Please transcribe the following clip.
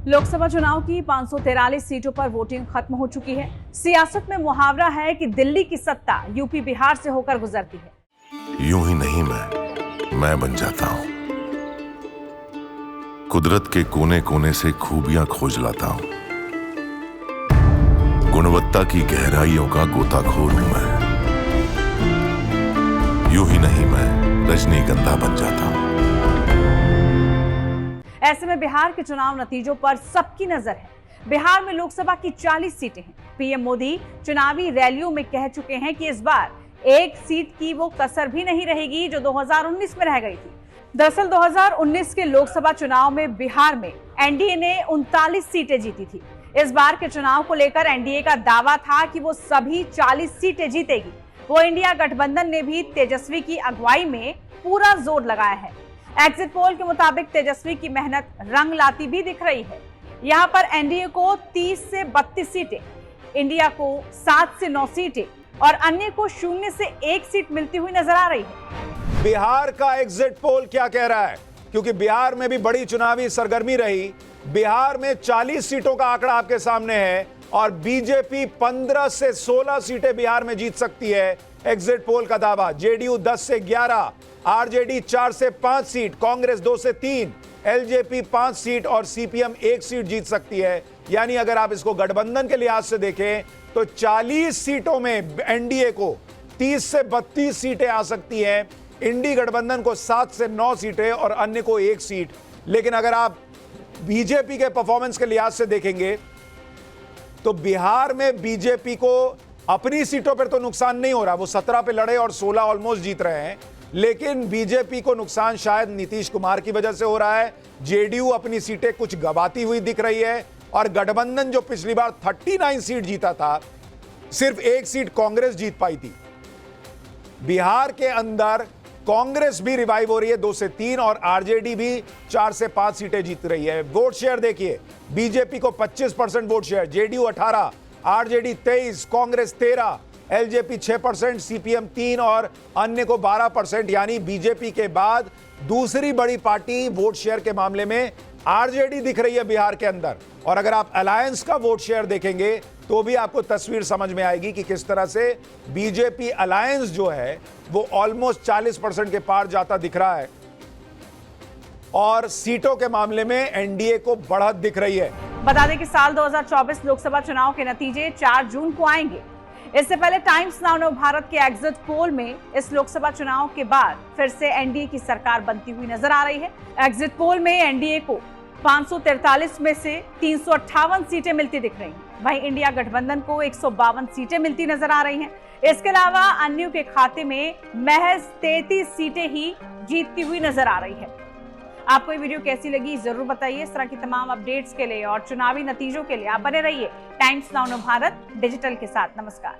लोकसभा चुनाव की 543 सीटों पर वोटिंग खत्म हो चुकी है। सियासत में मुहावरा है कि दिल्ली की सत्ता यूपी बिहार से होकर गुजरती है। यूं ही नहीं मैं बन जाता हूं। कुदरत के कोने कोने से खूबियां खोज लाता हूं। गुणवत्ता की गहराइयों का गोताखोर हूं मैं। यूं ही नहीं मैं रजनीगंधा बन जाता हूं। ऐसे में बिहार के चुनाव नतीजों पर सबकी नजर है। बिहार में लोकसभा की 40 सीटें हैं। पीएम मोदी चुनावी रैलियों में कह चुके हैं कि इस बार एक सीट की वो कसर भी नहीं रहेगी जो 2019 में रह गई थी। दरअसल 2019 के लोकसभा चुनाव में बिहार में एनडीए ने 39 सीटें जीती थी। इस बार के चुनाव को लेकर एनडीए का दावा था कि वो सभी 40 सीटें जीतेगी। वो इंडिया गठबंधन ने भी तेजस्वी की अगुवाई में पूरा जोर लगाया है। एग्जिट पोल के मुताबिक तेजस्वी की मेहनत रंग लाती भी दिख रही है। यहाँ पर एनडीए को 30 से 32 सीटें, इंडिया को 7 से 9 सीटें और अन्य को 0 से 1 सीट मिलती हुई नजर आ रही है। बिहार का एग्जिट पोल क्या कह रहा है? क्योंकि बिहार में भी बड़ी चुनावी सरगर्मी रही। बिहार में 40 सीटों का आंकड़ा आपके सामने है और बीजेपी 15 से 16 सीटें बिहार में जीत सकती है। एग्जिट पोल का दावा। जेडीयू 10 से 11, आरजेडी 4 से 5 सीट, कांग्रेस 2 से 3, एलजेपी 5 सीट और सीपीएम 1 सीट जीत सकती है। यानी अगर आप इसको गठबंधन के लिहाज से देखें तो 40 सीटों में एनडीए को 30 से 32 सीटें आ सकती हैं, इंडी गठबंधन को 7 से 9 सीटें और अन्य को 1 सीट। लेकिन अगर आप बीजेपी के परफॉर्मेंस के लिहाज से देखेंगे तो बिहार में बीजेपी को अपनी सीटों पर तो नुकसान नहीं हो रहा। वो 17 पे लड़े और 16 ऑलमोस्ट जीत रहे हैं। लेकिन बीजेपी को नुकसान शायद नीतीश कुमार की वजह से हो रहा है। जेडीयू अपनी सीटें कुछ गंवाती हुई दिख रही है और गठबंधन जो पिछली बार 39 सीट जीता था, सिर्फ 1 सीट कांग्रेस जीत पाई थी। बिहार के अंदर कांग्रेस भी रिवाइव हो रही है 2 से 3 और आरजेडी भी 4 से 5 सीटें जीत रही है। वोट शेयर देखिए, बीजेपी को 25% vote share, JDU 18, RJD 23, Congress 13, LJP 6%, CPM 3 और अन्य को 12%। यानी बीजेपी के बाद दूसरी बड़ी पार्टी वोट शेयर के मामले में आरजेडी दिख रही है बिहार के अंदर। और अगर आप अलायंस का वोट शेयर देखेंगे तो भी आपको तस्वीर समझ में आएगी कि किस तरह से बीजेपी अलायंस जो है वो ऑलमोस्ट 40% के पार जाता दिख रहा है और सीटों के मामले में एनडीए को बढ़त दिख रही है। बता दें कि साल 2024 लोकसभा चुनाव के नतीजे 4 जून को आएंगे। इससे पहले टाइम्स नाउ ने भारत के एग्जिट पोल में इस लोकसभा चुनाव के बाद फिर से एनडीए की सरकार बनती हुई नजर आ रही है। एग्जिट पोल में एनडीए को 543 में से 358 सीटें मिलती दिख रही हैं। वहीं इंडिया गठबंधन को 152 सीटें मिलती नजर आ रही हैं। इसके अलावा अन्यों के खाते में महज 33 सीटें ही जीतती हुई नजर आ रही है। आपको ये वीडियो कैसी लगी जरूर बताइए। इस तरह की तमाम अपडेट्स के लिए और चुनावी नतीजों के लिए आप बने रहिए टाइम्स नाउ भारत डिजिटल के साथ। नमस्कार।